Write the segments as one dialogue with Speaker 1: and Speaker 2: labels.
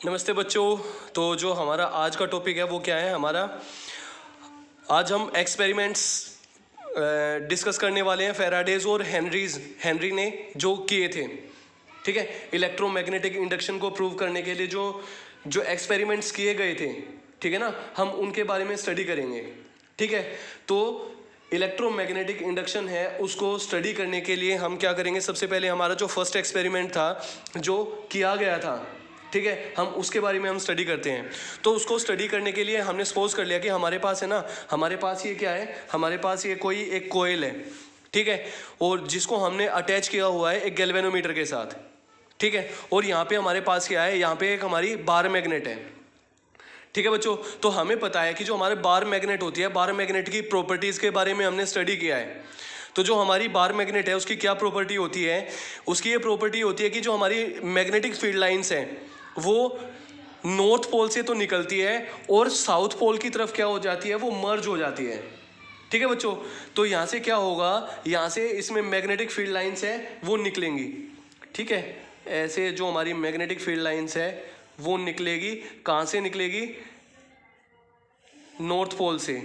Speaker 1: नमस्ते बच्चों। तो जो हमारा आज का टॉपिक है वो क्या है हमारा, आज हम एक्सपेरिमेंट्स डिस्कस करने वाले हैं फैराडेज और हेनरी ने जो किए थे। ठीक है, इलेक्ट्रोमैग्नेटिक इंडक्शन को प्रूव करने के लिए जो जो एक्सपेरिमेंट्स किए गए थे, ठीक है ना, हम उनके बारे में स्टडी करेंगे। ठीक है, तो इलेक्ट्रोमैग्नेटिक इंडक्शन है उसको स्टडी करने के लिए हम क्या करेंगे, सबसे पहले हमारा जो फर्स्ट एक्सपेरिमेंट था जो किया गया था, ठीक है, हम उसके बारे में हम स्टडी करते हैं। तो उसको स्टडी करने के लिए हमने सपोज कर लिया कि हमारे पास है ना, हमारे पास ये क्या है, हमारे पास ये कोई एक कोयल है, ठीक है, और जिसको हमने अटैच किया हुआ है एक गैल्वेनोमीटर के साथ। ठीक है, और यहाँ पे हमारे पास क्या है, यहाँ पे एक हमारी बार मैग्नेट है। ठीक है बच्चों, तो हमें पता है कि जो हमारे बार मैग्नेट होती है, बार मैग्नेट की प्रॉपर्टीज़ के बारे में हमने स्टडी किया है। तो जो हमारी बार मैग्नेट है उसकी क्या प्रॉपर्टी होती है, उसकी ये प्रॉपर्टी होती है कि जो हमारी मैग्नेटिक फील्ड लाइंस हैं वो नॉर्थ पोल से तो निकलती है और साउथ पोल की तरफ क्या हो जाती है, वो मर्ज हो जाती है। ठीक है बच्चों, तो यहाँ से क्या होगा, यहाँ से इसमें मैग्नेटिक फील्ड लाइंस है वो निकलेंगी। ठीक है, ऐसे जो हमारी मैग्नेटिक फील्ड लाइंस है वो निकलेगी, कहाँ से निकलेगी, नॉर्थ पोल से।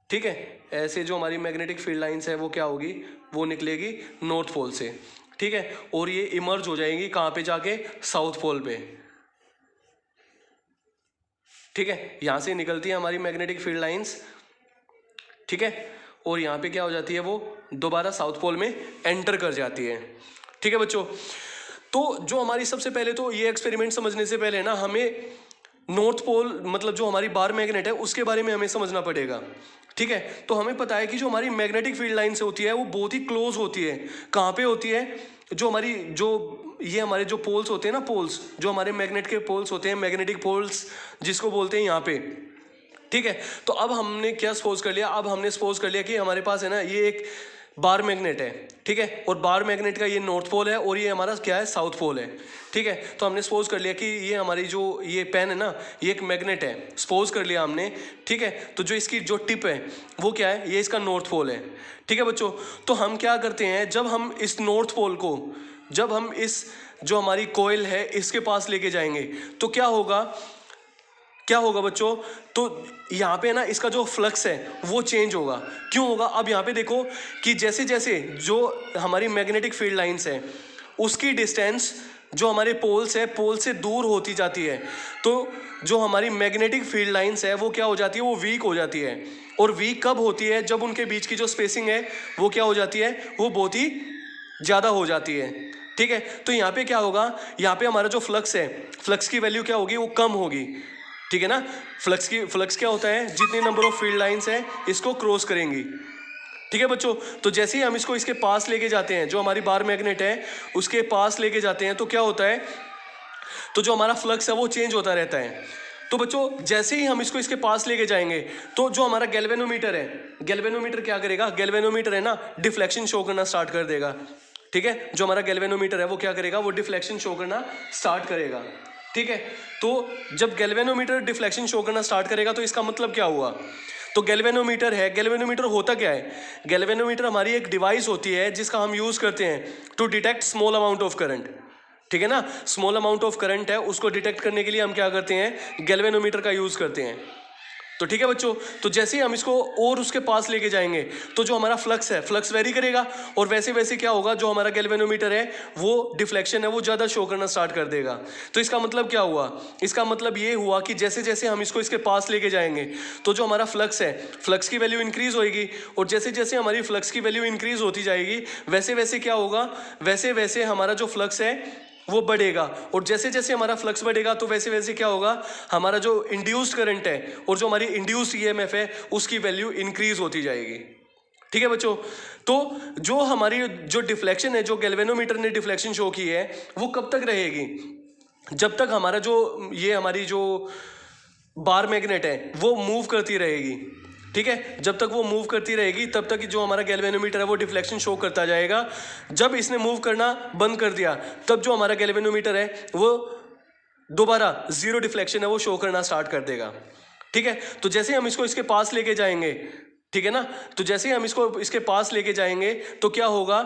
Speaker 1: ठीक है, ऐसे जो हमारी मैग्नेटिक फील्ड लाइंस है वो क्या होगी, वो निकलेगी नॉर्थ पोल से। ठीक है, और ये इमर्ज हो जाएंगी कहाँ पे जाके, साउथ पोल पे। ठीक है, यहाँ से निकलती है हमारी मैग्नेटिक फील्ड लाइंस। ठीक है, और यहाँ पे क्या हो जाती है, वो दोबारा साउथ पोल में एंटर कर जाती है। ठीक है बच्चों, तो जो हमारी सबसे पहले तो ये एक्सपेरिमेंट समझने से पहले ना हमें नॉर्थ पोल मतलब जो हमारी बार मैग्नेट है उसके बारे में हमें समझना पड़ेगा। ठीक है, तो हमें पता है कि जो हमारी मैग्नेटिक फील्ड लाइन से होती है वो बहुत ही क्लोज होती है। कहाँ पे होती है, जो हमारी जो ये हमारे जो पोल्स होते हैं ना, पोल्स जो हमारे मैग्नेट के पोल्स होते हैं, मैग्नेटिक पोल्स जिसको बोलते हैं यहाँ पे। ठीक है, तो अब हमने क्या सपोज कर लिया, अब हमने सपोज कर लिया कि हमारे पास है ना ये एक बार मैग्नेट है। ठीक है, और बार मैग्नेट का ये नॉर्थ पोल है और ये हमारा क्या है, साउथ पोल है। ठीक है, तो हमने सपोज कर लिया कि ये हमारी जो ये पेन है ना, ये एक मैग्नेट है, सपोज कर लिया हमने। ठीक है, तो जो इसकी जो टिप है वो क्या है, ये इसका नॉर्थ पोल है। ठीक है बच्चों, तो हम क्या करते हैं, जब हम इस नॉर्थ पोल को, जब हम इस जो हमारी कोयल है इसके पास लेके जाएंगे तो क्या होगा, क्या होगा बच्चों, तो यहाँ पे ना इसका जो फ्लक्स है वो चेंज होगा। क्यों होगा, अब यहाँ पे देखो कि जैसे जैसे जो हमारी मैग्नेटिक फील्ड लाइंस है उसकी डिस्टेंस जो हमारे पोल्स है, पोल से दूर होती जाती है, तो जो हमारी मैग्नेटिक फील्ड लाइंस है वो क्या हो जाती है, वो वीक हो जाती है। और वीक कब होती है, जब उनके बीच की जो स्पेसिंग है वो क्या हो जाती है, वो बहुत ही ज़्यादा हो जाती है। ठीक है, तो यहाँ पे क्या होगा, यहाँ पे हमारा जो फ्लक्स है, फ्लक्स की वैल्यू क्या होगी, वो कम होगी। ठीक है ना, फ्लक्स क्या होता है, जितने नंबर ऑफ फील्ड लाइंस है इसको क्रॉस करेंगी। ठीक है बच्चों, तो जैसे ही हम इसको इसके पास लेके जाते हैं, जो हमारी बार मैग्नेट है उसके पास लेके जाते हैं, तो क्या होता है, तो जो हमारा फ्लक्स है वो चेंज होता रहता है। तो बच्चों जैसे ही हम इसको इसके पास लेके जाएंगे तो जो हमारा गैल्वेनोमीटर है, गैल्वेनोमीटर क्या करेगा, गैल्वेनोमीटर है ना डिफ्लेक्शन शो करना स्टार्ट कर देगा। ठीक है, जो हमारा गैल्वेनोमीटर है वो क्या करेगा, वो डिफ्लेक्शन शो करना स्टार्ट करेगा। ठीक है, तो जब गैल्वेनोमीटर डिफ्लेक्शन शो करना स्टार्ट करेगा तो इसका मतलब क्या हुआ, तो गैल्वेनोमीटर है, गैल्वेनोमीटर होता क्या है, गैल्वेनोमीटर हमारी एक डिवाइस होती है जिसका हम यूज़ करते हैं to detect small amount of current. ठीक है ना, स्मॉल अमाउंट ऑफ करंट है उसको डिटेक्ट करने के लिए हम क्या करते हैं, गैल्वेनोमीटर का यूज़ करते हैं। तो ठीक है बच्चों, तो जैसे ही हम इसको और उसके पास लेके जाएंगे तो जो हमारा फ्लक्स है, फ्लक्स वेरी करेगा और वैसे वैसे क्या होगा, जो हमारा गैल्वेनोमीटर है वो डिफ्लेक्शन है वो ज़्यादा शो करना स्टार्ट कर देगा। तो इसका मतलब क्या हुआ, इसका मतलब ये हुआ कि जैसे जैसे हम इसको इसके पास लेके जाएंगे तो जो हमारा फ्लक्स है, फ्लक्स की वैल्यू इंक्रीज होगी, और जैसे जैसे हमारी फ्लक्स की वैल्यू इंक्रीज होती जाएगी वैसे वैसे क्या होगा, वैसे वैसे हमारा जो फ्लक्स है वो बढ़ेगा, और जैसे जैसे हमारा फ्लक्स बढ़ेगा तो वैसे वैसे क्या होगा, हमारा जो इंड्यूस्ड करंट है और जो हमारी इंड्यूस्ड ईएमएफ है उसकी वैल्यू इंक्रीज होती जाएगी। ठीक है बच्चों, तो जो हमारी जो डिफ्लेक्शन है, जो गैल्वेनोमीटर ने डिफ्लेक्शन शो की है वो कब तक रहेगी, जब तक हमारा जो ये हमारी जो बार मैग्नेट है वो मूव करती रहेगी। ठीक है, जब तक वो मूव करती रहेगी तब तक जो हमारा गैल्वेनोमीटर है वो डिफ्लेक्शन शो करता जाएगा। जब इसने मूव करना बंद कर दिया तब जो हमारा गैल्वेनोमीटर है वो दोबारा जीरो डिफ्लेक्शन है वो शो करना स्टार्ट कर देगा। ठीक है, तो जैसे हम इसको इसके पास लेके जाएंगे, ठीक है ना, तो जैसे हम इसको इसके पास लेके जाएंगे तो क्या होगा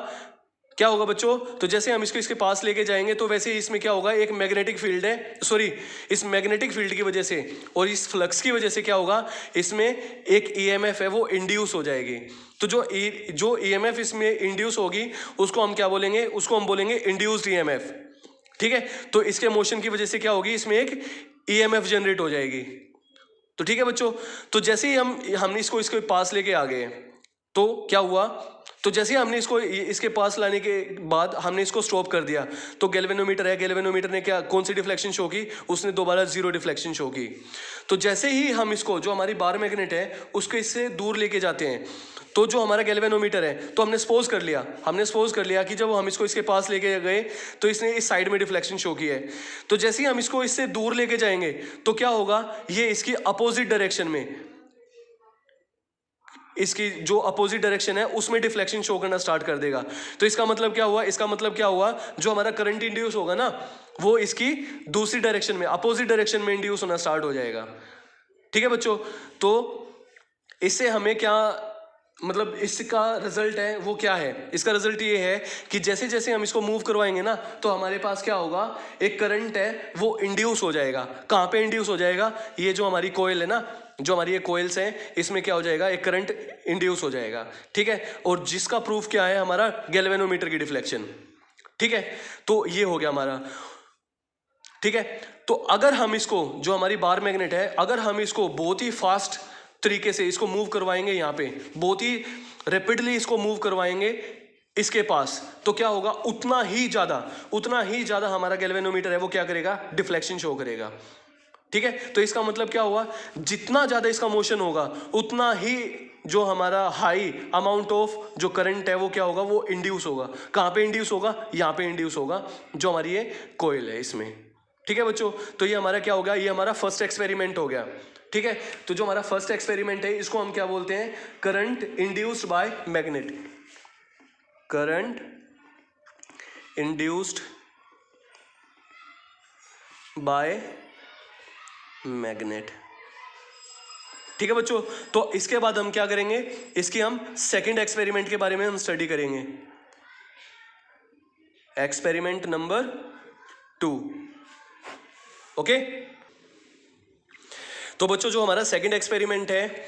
Speaker 1: क्या होगा बच्चों, तो जैसे हम इसको इसके पास लेके जाएंगे तो वैसे इसमें क्या होगा, एक मैग्नेटिक फील्ड है, सॉरी इस मैग्नेटिक फील्ड की वजह से और इस फ्लक्स की वजह से क्या होगा, इसमें एक ईएमएफ है वो इंड्यूस हो जाएगी। तो जो ईएमएफ इसमें इंड्यूस होगी उसको हम क्या बोलेंगे, उसको हम बोलेंगे इंड्यूस्ड ईएमएफ। ठीक है, तो इसके मोशन की वजह से क्या होगी, इसमें एक ईएमएफ जनरेट हो जाएगी। तो ठीक है बच्चों, तो जैसे ही हमने इसको इसके पास लेके आ गए तो क्या हुआ, तो जैसे ही हमने इसको इसके पास लाने के बाद हमने इसको स्टॉप कर दिया तो गैल्वेनोमीटर है, गैल्वेनोमीटर ने क्या कौन सी डिफ्लेक्शन शो की, उसने दोबारा जीरो डिफ्लेक्शन शो की। तो जैसे ही हम इसको जो हमारी बार मैग्नेट है उसको इससे दूर लेके जाते हैं तो जो हमारा गैल्वेनोमीटर है, तो हमने सपोज कर लिया कि जब हम इसको इसके पास लेके गए तो इसने इस साइड में डिफ्लेक्शन शो की है। तो जैसे ही हम इसको इससे दूर लेके जाएंगे तो क्या होगा, ये इसकी अपोजिट डायरेक्शन में, इसकी जो अपोजिट डायरेक्शन है उसमें डिफ्लेक्शन शो करना स्टार्ट कर देगा। तो इसका मतलब क्या हुआ, जो हमारा करंट इंड्यूस होगा ना वो इसकी दूसरी डायरेक्शन में, अपोजिट डायरेक्शन में इंड्यूस होना स्टार्ट हो जाएगा। ठीक है बच्चों, तो इससे हमें क्या मतलब इसका रिजल्ट है वो क्या है, इसका रिजल्ट ये है कि जैसे जैसे हम इसको मूव करवाएंगे ना तो हमारे पास क्या होगा, एक करंट है वो इंड्यूस हो जाएगा। कहाँ पे इंड्यूस हो जाएगा, ये जो हमारी कोयल है ना, जो हमारी ये कोयल्स हैं इसमें क्या हो जाएगा, एक करंट इंड्यूस हो जाएगा। ठीक है, और जिसका प्रूफ क्या है, हमारा गैल्वेनोमीटर की डिफ्लेक्शन। ठीक है, तो ये हो गया हमारा। ठीक है, तो अगर हम इसको जो हमारी बार मैग्नेट है, अगर हम इसको बहुत ही फास्ट तरीके से इसको मूव करवाएंगे, यहाँ पे बहुत ही रैपिडली इसको मूव करवाएंगे इसके पास, तो क्या होगा, उतना ही ज्यादा हमारा गैल्वेनोमीटर है वो क्या करेगा, डिफ्लेक्शन शो करेगा। ठीक है, तो इसका मतलब क्या हुआ, जितना ज्यादा इसका मोशन होगा उतना ही जो हमारा हाई अमाउंट ऑफ जो करंट है वो क्या होगा, वो इंड्यूस होगा। कहाँ पे इंड्यूस होगा, यहाँ पे इंड्यूस होगा, जो हमारी ये कोयल है इसमें। ठीक है बच्चों, तो ये हमारा क्या हो गया, ये हमारा फर्स्ट एक्सपेरिमेंट हो गया। ठीक है, तो जो हमारा फर्स्ट एक्सपेरिमेंट है इसको हम क्या बोलते हैं, current induced by magnet, current induced by magnet. ठीक है बच्चों, तो इसके बाद हम क्या करेंगे, इसकी हम सेकंड एक्सपेरिमेंट के बारे में हम स्टडी करेंगे, एक्सपेरिमेंट नंबर 2। ओके, तो बच्चों जो हमारा सेकंड एक्सपेरिमेंट है,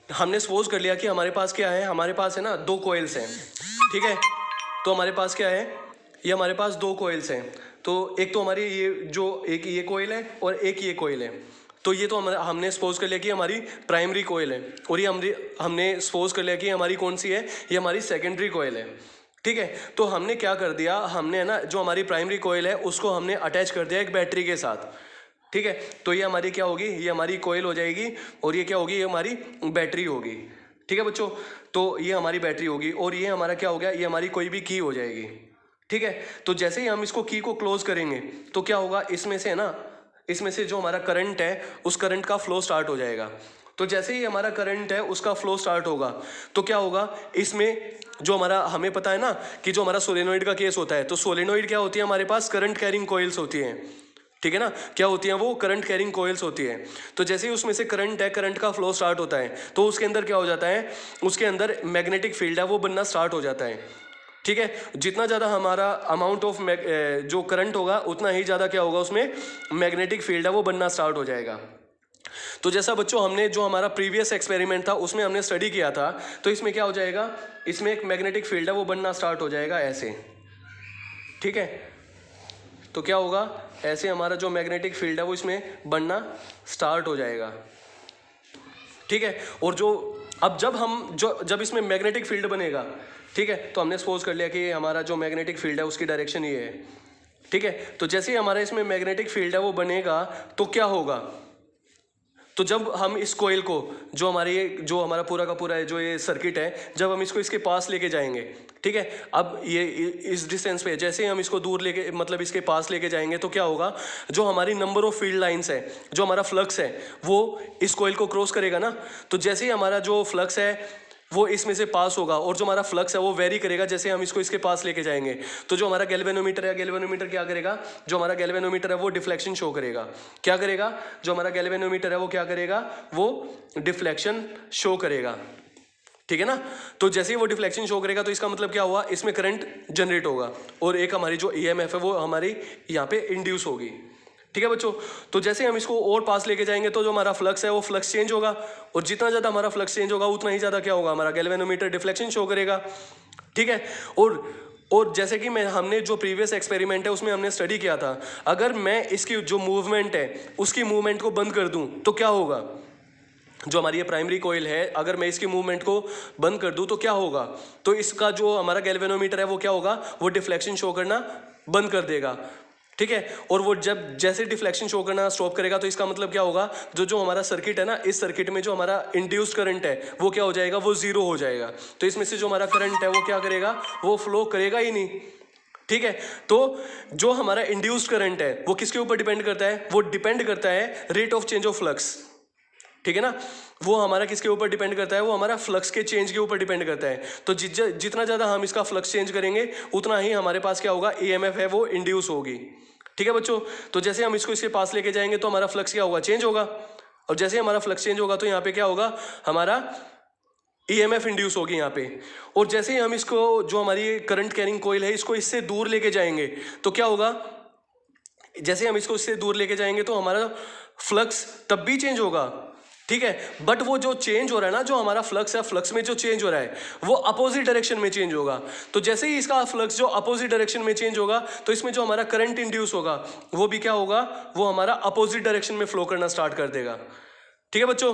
Speaker 1: हमने सपोज कर लिया कि हमारे पास क्या है, हमारे पास है ना 2 कोयल्स हैं। ठीक है, तो हमारे पास क्या है, ये हमारे पास 2 कोयल्स हैं। तो एक तो हमारी ये जो एक ये कोयल है और एक ये कोयल है। तो ये तो हमने सपोज कर लिया कि हमारी प्राइमरी कोयल है, और ये हमने सपोज कर लिया कि हमारी कौन सी है, ये हमारी सेकेंडरी कोयल है। ठीक है, तो हमने क्या कर दिया, हमने है ना जो हमारी प्राइमरी कोयल है उसको हमने अटैच कर दिया एक बैटरी के साथ। ठीक है, तो ये हमारी क्या होगी, ये हमारी कोयल हो जाएगी, और ये क्या होगी, ये हमारी बैटरी होगी। ठीक है बच्चों, तो ये हमारी बैटरी होगी, और ये हमारा क्या हो गया, ये हमारी कोई भी की हो जाएगी। ठीक है, तो जैसे ही हम इसको की को क्लोज करेंगे तो क्या होगा, इसमें से है ना, इसमें से जो हमारा करंट है उस करंट का फ्लो स्टार्ट हो जाएगा। तो जैसे ही हमारा करंट है उसका फ्लो स्टार्ट होगा तो क्या होगा, इसमें जो हमारा, हमें पता है ना कि जो हमारा सोलेनोइड का केस होता है, तो सोलेनोइड क्या होती है, हमारे पास करंट कैरिंग कॉइल्स होती हैं। ठीक है ना, क्या होती हैं वो, करंट कैरिंग कॉइल्स होती है। तो जैसे ही उसमें से करंट है, करंट का फ्लो स्टार्ट होता है तो उसके अंदर क्या हो जाता है, उसके अंदर मैग्नेटिक फील्ड है वो बनना स्टार्ट हो जाता है। ठीक है, जितना ज़्यादा हमारा अमाउंट ऑफ जो करंट होगा उतना ही ज़्यादा क्या होगा, उसमें मैग्नेटिक फील्ड है वो बनना स्टार्ट हो जाएगा। तो जैसा बच्चों हमने जो हमारा प्रीवियस एक्सपेरिमेंट था उसमें हमने स्टडी किया था, तो इसमें क्या हो जाएगा, इसमें एक मैग्नेटिक फील्ड है वो बनना स्टार्ट हो जाएगा ऐसे। ठीक है, तो क्या होगा, ऐसे हमारा जो मैग्नेटिक फील्ड है वो इसमें बनना स्टार्ट हो जाएगा। ठीक है, और जो अब जब इसमें मैग्नेटिक फील्ड बनेगा, ठीक है, तो हमने सपोज कर लिया कि हमारा जो मैग्नेटिक फील्ड है उसकी डायरेक्शन ये है। ठीक है, तो जैसे ही हमारा इसमें मैग्नेटिक फील्ड है वो बनेगा तो क्या होगा, तो जब हम इस कोयल को जो हमारा पूरा का पूरा है जो ये सर्किट है, जब हम इसको इसके पास लेके जाएंगे, ठीक है, अब ये इस डिस्टेंस पे जैसे ही हम इसको दूर लेके मतलब इसके पास लेके जाएंगे तो क्या होगा, जो हमारी नंबर ऑफ फील्ड लाइंस है, जो हमारा फ्लक्स है वो इस कोयल को क्रॉस करेगा ना। तो जैसे ही हमारा जो फ्लक्स है वो इसमें से पास होगा, और जो हमारा फ्लक्स है वो वेरी करेगा जैसे हम इसको इसके पास लेके जाएंगे। तो जो हमारा गैल्वेनोमीटर है, गैल्वेनोमीटर क्या करेगा, जो हमारा गैल्वेनोमीटर है वो डिफ्लेक्शन शो करेगा। क्या करेगा, जो हमारा गैल्वेनोमीटर है वो क्या करेगा, वो डिफ्लेक्शन शो करेगा। ठीक है ना। तो जैसे ही वो डिफ्लेक्शन शो करेगा तो इसका मतलब क्या हुआ, इसमें करंट जनरेट होगा और एक हमारी जो ईएमएफ है वो हमारी यहाँ पे इंड्यूस होगी। ठीक है बच्चों। तो जैसे हम इसको और पास लेके जाएंगे तो जो हमारा फ्लक्स है वो फ्लक्स चेंज होगा और जितना ज़्यादा हमारा फ्लक्स चेंज होगा उतना ही ज़्यादा क्या होगा, हमारा गैल्वेनोमीटर डिफ्लेक्शन शो करेगा। ठीक है। और जैसे कि हमने जो प्रीवियस एक्सपेरिमेंट है उसमें हमने स्टडी किया था, अगर मैं इसकी जो मूवमेंट है उसकी मूवमेंट को बंद कर दूं तो क्या होगा, जो हमारी ये प्राइमरी कोयल है अगर मैं इसकी मूवमेंट को बंद कर दूं तो क्या होगा, तो इसका जो हमारा गैल्वेनोमीटर है वो क्या होगा, वो डिफ्लेक्शन शो करना बंद कर देगा। ठीक है। और वो जब जैसे डिफ्लेक्शन शो करना स्टॉप करेगा तो इसका मतलब क्या होगा, जो हमारा सर्किट है ना, इस सर्किट में जो हमारा इंड्यूस्ड करंट है वो क्या हो जाएगा, वो जीरो हो जाएगा। तो इसमें से जो हमारा करंट है वो क्या करेगा, वो फ्लो करेगा ही नहीं। ठीक है। तो जो हमारा इंड्यूस्ड करंट है वो किसके ऊपर डिपेंड करता है, वो डिपेंड करता है rate of change of flux. ठीक है ना। वो हमारा किसके ऊपर डिपेंड करता है, वो हमारा फ्लक्स के चेंज के ऊपर डिपेंड करता है। तो जितना ज़्यादा हम इसका फ्लक्स चेंज करेंगे उतना ही हमारे पास क्या होगा, ईएमएफ है वो इंड्यूस होगी। ठीक है बच्चों। तो जैसे हम इसको इसके पास लेके जाएंगे तो हमारा फ्लक्स क्या होगा, चेंज होगा। और जैसे हमारा फ्लक्स चेंज होगा तो यहाँ पे क्या होगा, हमारा ईएमएफ इंड्यूस होगी यहाँ पे। और जैसे ही हम इसको, जो हमारी करंट कैरिंग कोयल है, इसको इससे दूर लेके जाएंगे तो क्या होगा, जैसे हम इसको इससे दूर लेके जाएंगे तो हमारा फ्लक्स तब भी चेंज होगा। ठीक है। बट वो जो चेंज हो रहा है ना, जो हमारा फ्लक्स है, फ्लक्स में जो चेंज हो रहा है वो अपोजिट डायरेक्शन में चेंज होगा। तो जैसे ही इसका फ्लक्स जो अपोजिट डायरेक्शन में चेंज होगा तो इसमें जो हमारा करंट इंड्यूस होगा वो भी क्या होगा, वो हमारा अपोजिट डायरेक्शन में फ्लो करना स्टार्ट कर देगा। ठीक है बच्चों।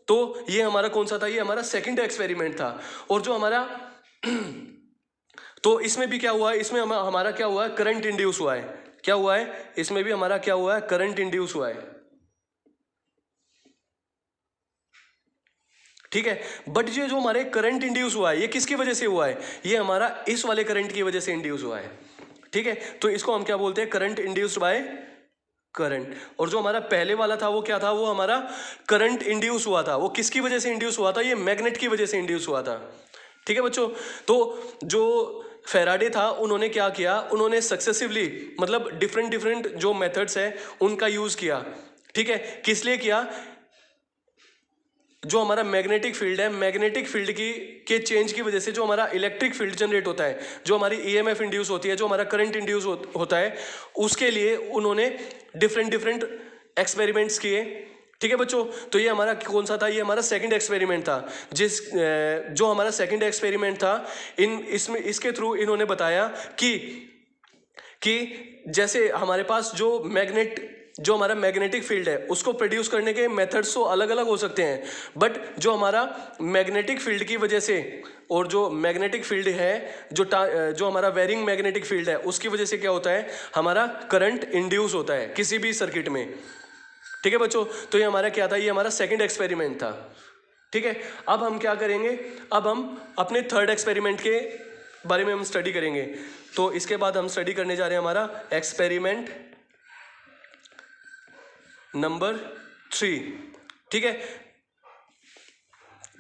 Speaker 1: तो ये हमारा कौन सा था, ये हमारा सेकंड एक्सपेरिमेंट था। और जो हमारा तो इसमें भी क्या हुआ है, इसमें हमारा क्या हुआ है, करंट इंड्यूस हुआ है। क्या हुआ है, इसमें भी हमारा क्या हुआ है, करंट इंड्यूस हुआ है। ठीक है। बट ये जो हमारे करंट इंड्यूस हुआ है ये किसकी वजह से हुआ है, ये हमारा इस वाले करंट की वजह से इंड्यूस हुआ है। ठीक है। तो इसको हम क्या बोलते हैं, करंट इंड्यूस्ड बाय करंट। और जो हमारा पहले वाला था वो क्या था, वो हमारा करंट इंड्यूस हुआ था। वो किसकी वजह से इंड्यूस हुआ था, ये मैग्नेट की वजह से इंड्यूस हुआ था। ठीक है बच्चों। तो जो फेराडे था उन्होंने क्या किया, उन्होंने सक्सेसिवली मतलब डिफरेंट जो मेथड्स है उनका यूज किया। ठीक है। किस लिए किया, जो हमारा मैग्नेटिक फील्ड है, मैग्नेटिक फील्ड के चेंज की वजह से जो हमारा इलेक्ट्रिक फील्ड जनरेट होता है, जो हमारी ईएमएफ इंड्यूस होती है, जो हमारा करंट इंड्यूस होता है, उसके लिए उन्होंने डिफरेंट एक्सपेरिमेंट्स किए। ठीक है बच्चों। तो ये हमारा कौन सा था, ये हमारा सेकंड एक्सपेरिमेंट था। जो हमारा सेकंड एक्सपेरिमेंट था, इसके थ्रू इन्होंने बताया कि जैसे हमारे पास जो हमारा मैग्नेटिक फील्ड है उसको प्रोड्यूस करने के मेथड्स तो अलग अलग हो सकते हैं, बट जो हमारा मैग्नेटिक फील्ड की वजह से, और जो मैग्नेटिक फील्ड है, जो हमारा वेरिंग मैग्नेटिक फील्ड है, उसकी वजह से क्या होता है, हमारा करंट इंड्यूस होता है किसी भी सर्किट में। ठीक है बच्चों। तो ये हमारा क्या था, ये हमारा सेकंड एक्सपेरिमेंट था। ठीक है। अब हम क्या करेंगे, अब हम अपने थर्ड एक्सपेरिमेंट के बारे में हम स्टडी करेंगे। तो इसके बाद हम स्टडी करने जा रहे हैं हमारा एक्सपेरिमेंट नंबर 3। ठीक है।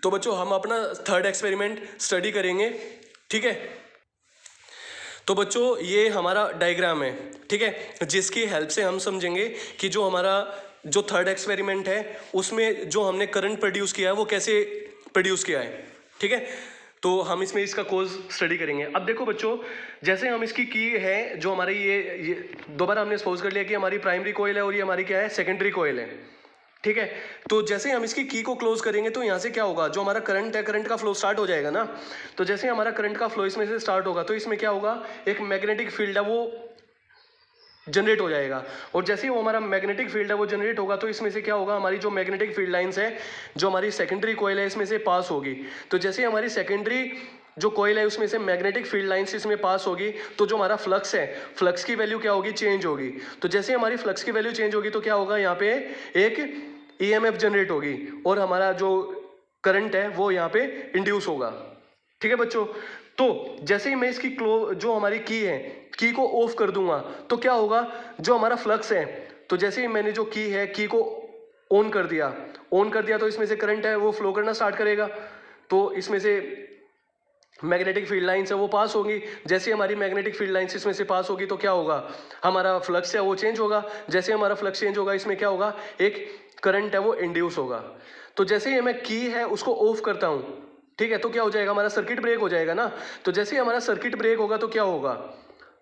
Speaker 1: तो बच्चों हम अपना थर्ड एक्सपेरिमेंट स्टडी करेंगे। ठीक है। तो बच्चों ये हमारा डायग्राम है। ठीक है। जिसकी हेल्प से हम समझेंगे कि जो हमारा जो थर्ड एक्सपेरिमेंट है उसमें जो हमने करंट प्रोड्यूस किया है वो कैसे प्रोड्यूस किया है। ठीक है। तो हम इसमें इसका कोज स्टडी करेंगे। अब देखो बच्चों, जैसे हम इसकी की है, जो हमारी ये दोबारा हमने सपोज कर लिया कि हमारी प्राइमरी कोयल है और ये हमारी क्या है, सेकेंडरी कोयल है। ठीक है। तो जैसे हम इसकी की को क्लोज करेंगे तो यहाँ से क्या होगा, जो हमारा करंट है, करंट का फ्लो स्टार्ट हो जाएगा ना। तो जैसे हमारा करंट का फ्लो इसमें से स्टार्ट होगा तो इसमें क्या होगा, एक मैग्नेटिक फील्ड है वो जनरेट हो जाएगा। और जैसे ही वो हमारा मैग्नेटिक फील्ड है वो जनरेट होगा तो इसमें से क्या होगा, हमारी जो मैग्नेटिक फील्ड लाइंस है, जो हमारी सेकेंडरी कोयल है, इसमें से पास होगी। तो जैसे हमारी सेकेंडरी जो कोयल है उसमें से मैग्नेटिक फील्ड लाइंस इसमें पास होगी तो जो हमारा फ्लक्स है, फ्लक्स की वैल्यू क्या होगी, चेंज होगी। तो जैसे हमारी फ्लक्स की वैल्यू चेंज होगी तो क्या होगा, यहाँ पे एक ईएमएफ जनरेट होगी और हमारा जो करंट है वो यहाँ पे इंड्यूस होगा। ठीक है बच्चों। तो जैसे ही मैं इसकी जो हमारी की है, की को ऑफ कर दूंगा तो क्या होगा, जो हमारा फ्लक्स है, तो जैसे ही मैंने जो की है, की को ऑन कर दिया तो इसमें से करंट है वो फ्लो करना स्टार्ट करेगा। तो इसमें से मैग्नेटिक फील्ड लाइंस है वो पास होगी। जैसे हमारी मैग्नेटिक फील्ड लाइंस इसमें से पास होगी तो क्या होगा, हमारा फ्लक्स है वो चेंज होगा। जैसे हमारा फ्लक्स चेंज होगा इसमें क्या होगा, एक करंट है वो इंड्यूस होगा। तो जैसे ही मैं की है उसको ऑफ करता हूँ ठीक है, तो क्या हो जाएगा, हमारा सर्किट ब्रेक हो जाएगा ना। तो जैसे ही हमारा सर्किट ब्रेक होगा तो क्या होगा,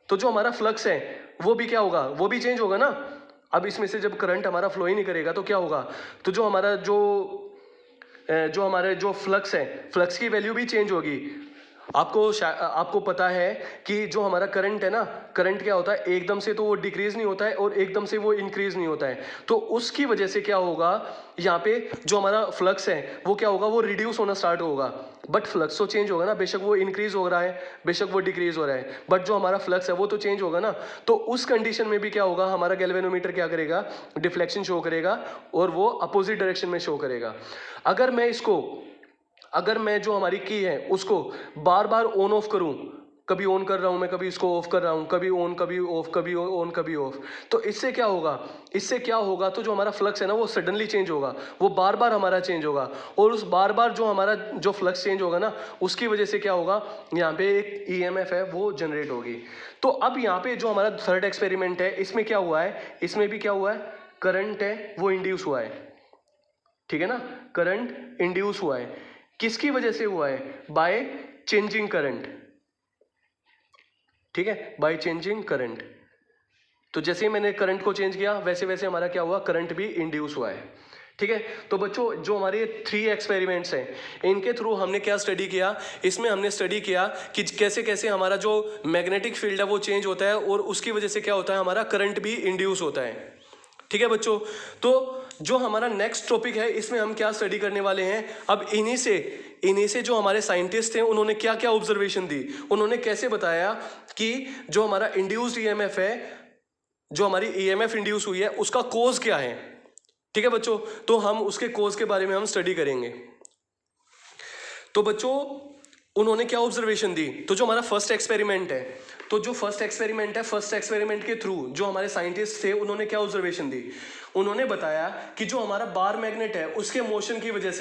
Speaker 1: तो जो हमारा फ्लक्स है वो भी क्या होगा, वो भी चेंज होगा ना। अब इसमें से जब करंट हमारा फ्लो ही नहीं करेगा तो क्या होगा, तो जो हमारा जो फ्लक्स है, फ्लक्स की वैल्यू भी चेंज होगी। आपको पता है कि जो हमारा करंट है ना, करंट क्या होता है, एकदम से तो वो डिक्रीज नहीं होता है और एकदम से वो इंक्रीज नहीं होता है। तो उसकी वजह से क्या होगा, यहाँ पे जो हमारा फ्लक्स है वो क्या होगा, वो रिड्यूस होना स्टार्ट होगा। बट फ्लक्स तो चेंज होगा ना, बेशक वो इंक्रीज हो रहा है, बेशक वो डिक्रीज हो रहा है, बट जो हमारा फ्लक्स है वो तो चेंज होगा ना। तो उस कंडीशन में भी क्या होगा, हमारा गैल्वेनोमीटर क्या करेगा, डिफ्लेक्शन शो करेगा और वो अपोजिट डायरेक्शन में शो करेगा। अगर मैं जो हमारी की है उसको बार बार ऑन ऑफ करूं, कभी ऑन कर रहा हूं मैं, कभी इसको ऑफ कर रहा हूं, कभी ऑन कभी ऑफ, कभी ऑन कभी ऑफ, तो इससे क्या होगा, तो जो हमारा फ्लक्स है ना वो सडनली चेंज होगा, वो बार बार हमारा चेंज होगा। और उस बार बार जो हमारा जो फ्लक्स चेंज होगा ना, उसकी वजह से क्या होगा, यहाँ पे एक EMF है वो जनरेट होगी। तो अब यहाँ पे जो हमारा थर्ड एक्सपेरिमेंट है, इसमें क्या हुआ है, इसमें भी क्या हुआ है, करंट है वो इंड्यूस हुआ है। ठीक है ना, करंट इंड्यूस हुआ है, किसकी वजह से हुआ है, बाय चेंजिंग करंट। ठीक है, बाय चेंजिंग करंट। तो जैसे ही मैंने करंट को चेंज किया वैसे वैसे हमारा क्या हुआ, करंट भी इंड्यूस हुआ है। ठीक है, तो बच्चों जो हमारे 3 एक्सपेरिमेंट्स हैं, इनके थ्रू हमने क्या स्टडी किया, इसमें हमने स्टडी किया कि कैसे कैसे हमारा जो मैग्नेटिक फील्ड है वो चेंज होता है और उसकी वजह से क्या होता है, हमारा करंट भी इंड्यूस होता है। ठीक है बच्चों, तो जो हमारा नेक्स्ट टॉपिक है इसमें हम क्या स्टडी करने वाले हैं, अब इन्हीं से जो हमारे साइंटिस्ट थे उन्होंने क्या क्या ऑब्जर्वेशन दी, उन्होंने कैसे बताया कि जो हमारा इंड्यूस्ड EMF है, जो हमारी EMF इंड्यूस हुई है उसका कोज क्या है। ठीक है बच्चों, तो हम उसके कोज के बारे में हम स्टडी करेंगे। तो बच्चों उन्होंने क्या ऑब्जर्वेशन दी, तो जो हमारा फर्स्ट एक्सपेरिमेंट है, फर्स्ट एक्सपेरिमेंट के थ्रू जो हमारे साइंटिस्ट थे उन्होंने क्या ऑब्जर्वेशन दी, उन्होंने बताया कि जो हमारा बार मैग्नेट है उसके मोशन की वजह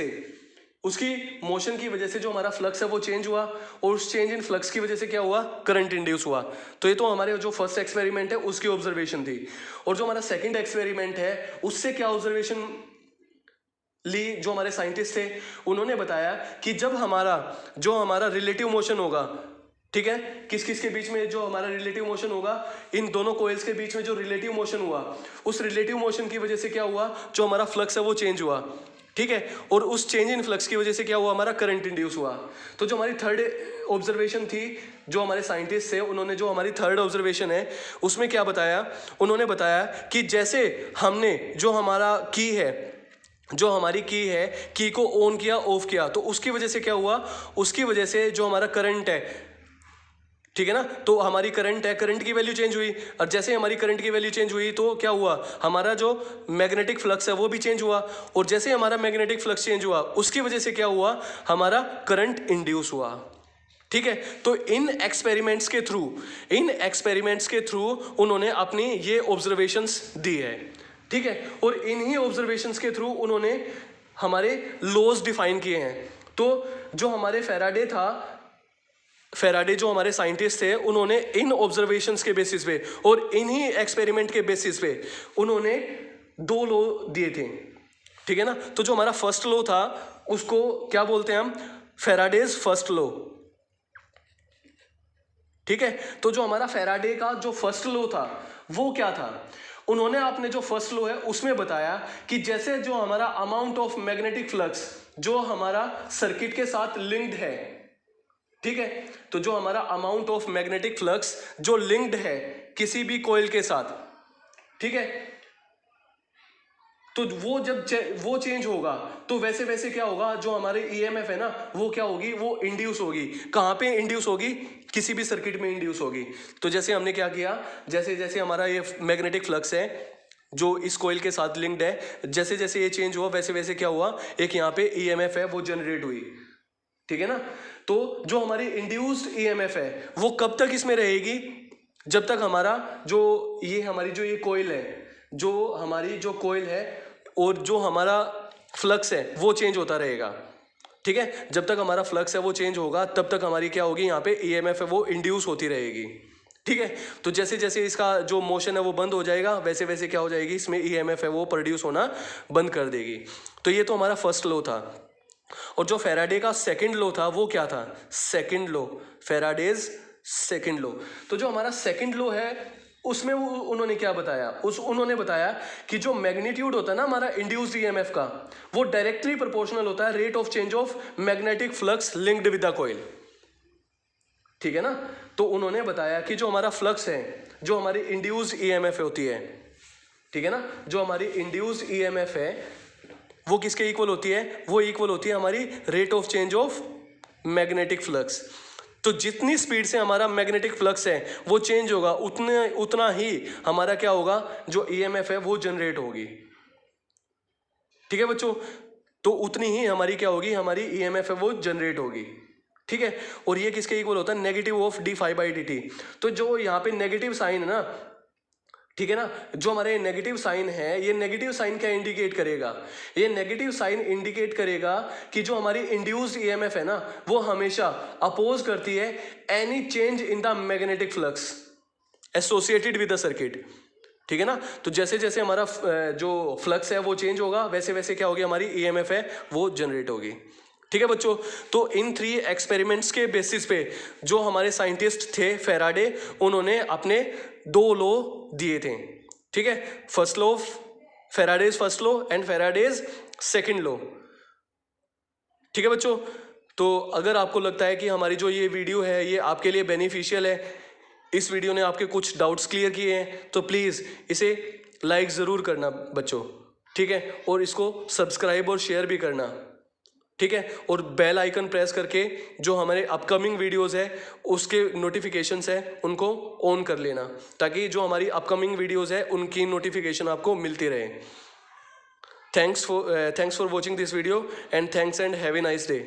Speaker 1: से जो हमारा फ्लक्स है वो चेंज हुआ और उस चेंज इन फ्लक्स की वजह से क्या हुआ, करंट इंड्यूस हुआ। तो ये तो हमारे जो फर्स्ट एक्सपेरिमेंट है उसकी ऑब्जर्वेशन थी। और जो हमारा सेकंड एक्सपेरिमेंट है उससे क्या ऑब्जर्वेशन ली, जो हमारे साइंटिस्ट थे उन्होंने बताया कि जब हमारा रिलेटिव मोशन होगा, ठीक है, किस किस के बीच में जो हमारा रिलेटिव मोशन होगा, इन दोनों कोइल्स के बीच में जो रिलेटिव मोशन हुआ, उस रिलेटिव मोशन की वजह से क्या हुआ, जो हमारा फ्लक्स है वो चेंज हुआ। ठीक है, और उस चेंज इन फ्लक्स की वजह से क्या हुआ, हमारा करंट इंड्यूस हुआ। तो जो हमारी थर्ड ऑब्जर्वेशन थी, जो हमारे साइंटिस्ट थे उन्होंने जो हमारी थर्ड ऑब्जर्वेशन है उसमें क्या बताया, उन्होंने बताया कि जैसे हमने जो हमारी की को ऑन किया ऑफ किया, तो उसकी वजह से क्या हुआ, उसकी वजह से जो हमारा करंट है, ठीक है ना, तो हमारी करंट की वैल्यू चेंज हुई, और जैसे हमारी करंट की वैल्यू चेंज हुई तो क्या हुआ, हमारा जो मैग्नेटिक फ्लक्स है वो भी चेंज हुआ, और जैसे हमारा मैग्नेटिक फ्लक्स चेंज हुआ उसकी वजह से क्या हुआ, हमारा करंट इंड्यूस हुआ। ठीक है, तो इन एक्सपेरिमेंट्स के थ्रू उन्होंने अपनी ये ऑब्जर्वेशंस दी है। ठीक है, और इन्हीं ऑब्जर्वेशंस के थ्रू उन्होंने हमारे लॉज डिफाइन किए हैं। तो जो हमारे फेराडे जो हमारे साइंटिस्ट थे उन्होंने इन ऑब्जर्वेशंस के बेसिस पे और इन्हीं एक्सपेरिमेंट के बेसिस पे उन्होंने 2 लॉ दिए थे। ठीक है ना, तो जो हमारा फर्स्ट लॉ था उसको क्या बोलते हैं हम, फेराडेज फर्स्ट लॉ। ठीक है, तो जो हमारा फेराडे का जो फर्स्ट लॉ था वो क्या था, उन्होंने अपने जो फर्स्ट लॉ है उसमें बताया कि जैसे जो हमारा अमाउंट ऑफ मैग्नेटिक फ्लक्स जो हमारा सर्किट के साथ लिंक्ड है, ठीक है, तो जो हमारा अमाउंट ऑफ मैग्नेटिक फ्लक्स जो लिंक्ड है किसी भी कॉइल के साथ, ठीक है, तो वो जब वो चेंज होगा तो वैसे वैसे क्या होगा, जो हमारे EMF है ना वो क्या होगी, वो इंड्यूस होगी। कहाँ पे इंड्यूस होगी, किसी भी सर्किट में इंड्यूस होगी। तो जैसे हमने क्या किया, जैसे जैसे हमारा ये मैग्नेटिक फ्लक्स है जो इस कॉइल के साथ लिंक्ड है, जैसे जैसे ये चेंज हुआ वैसे वैसे क्या हुआ, एक यहाँ पे EMF है वो जनरेट हुई। ठीक है ना, तो जो हमारी इंड्यूस्ड EMF है वो कब तक इसमें रहेगी, जब तक हमारा हमारी जो ये कॉइल है, जो हमारी जो कॉइल है और जो हमारा फ्लक्स है वो चेंज होता रहेगा। ठीक है, जब तक हमारा फ्लक्स है वो चेंज होगा तब तक हमारी क्या होगी, यहाँ पे EMF है वो इंड्यूस होती रहेगी। ठीक है, तो जैसे जैसे इसका जो मोशन है वो बंद हो जाएगा वैसे वैसे क्या हो जाएगी, इसमें EMF है वो प्रोड्यूस होना बंद कर देगी। तो ये तो हमारा फर्स्ट लॉ था। और जो फेराडे का सेकंड लॉ था वो क्या था, second law, Faraday's second law. तो जो हमारा सेकंड लॉ है उसमें उन्होंने क्या बताया, उन्होंने बताया कि जो मैग्नीट्यूड होता है ना हमारा इंड्यूस्ड ईएमएफ का, वो डायरेक्टली प्रोपोर्शनल होता है rate of change of magnetic flux linked with the coil. ठीक है ना। तो उन्होंने बताया कि जो हमारा फ्लक्स है, जो हमारी इंड्यूस्ड ईएमएफ होती है, ठीक है ना, जो हमारी इंड्यूस्ड ईएमएफ है वो किसके इक्वल होती है, वो इक्वल होती है हमारी rate of change of magnetic flux. तो जितनी स्पीड से हमारा मैग्नेटिक फ्लक्स है वो चेंज होगा उतना ही हमारा क्या होगा, जो ईएमएफ है वो जनरेट होगी। ठीक है बच्चों, तो उतनी ही हमारी क्या होगी, हमारी ईएमएफ है वो जनरेट होगी। ठीक है, और ये किसके इक्वल होता है, negative of d phi by d t. तो जो यहाँ पे नेगेटिव साइन है ना, ठीक है ना, जो हमारे नेगेटिव साइन है, ये नेगेटिव साइन क्या इंडिकेट करेगा, ये नेगेटिव साइन इंडिकेट करेगा कि जो हमारी इंड्यूस्ड ईएमएफ है ना वो हमेशा अपोज करती है any change in the magnetic flux associated with the circuit. ठीक है ना, तो जैसे जैसे हमारा जो फ्लक्स है वो चेंज होगा वैसे वैसे क्या होगी, हमारी ईएमएफ है वो जनरेट होगी। ठीक है बच्चों, तो इन 3 एक्सपेरिमेंट्स के बेसिस पे जो हमारे साइंटिस्ट थे फेराडे, उन्होंने अपने 2 लॉ दिए थे। ठीक है, first law, Faraday's first law and Faraday's second law. ठीक है बच्चों, तो अगर आपको लगता है कि हमारी जो ये वीडियो है ये आपके लिए बेनिफिशियल है, इस वीडियो ने आपके कुछ डाउट्स क्लियर किए हैं, तो प्लीज़ इसे लाइक ज़रूर करना बच्चों। ठीक है, और इसको सब्सक्राइब और शेयर भी करना। ठीक है, और बेल आइकन प्रेस करके जो हमारे अपकमिंग वीडियोस है उसके नोटिफिकेशंस है उनको ऑन कर लेना, ताकि जो हमारी अपकमिंग वीडियोस है उनकी नोटिफिकेशन आपको मिलती रहे। Thanks for watching this video and thanks and have a nice day.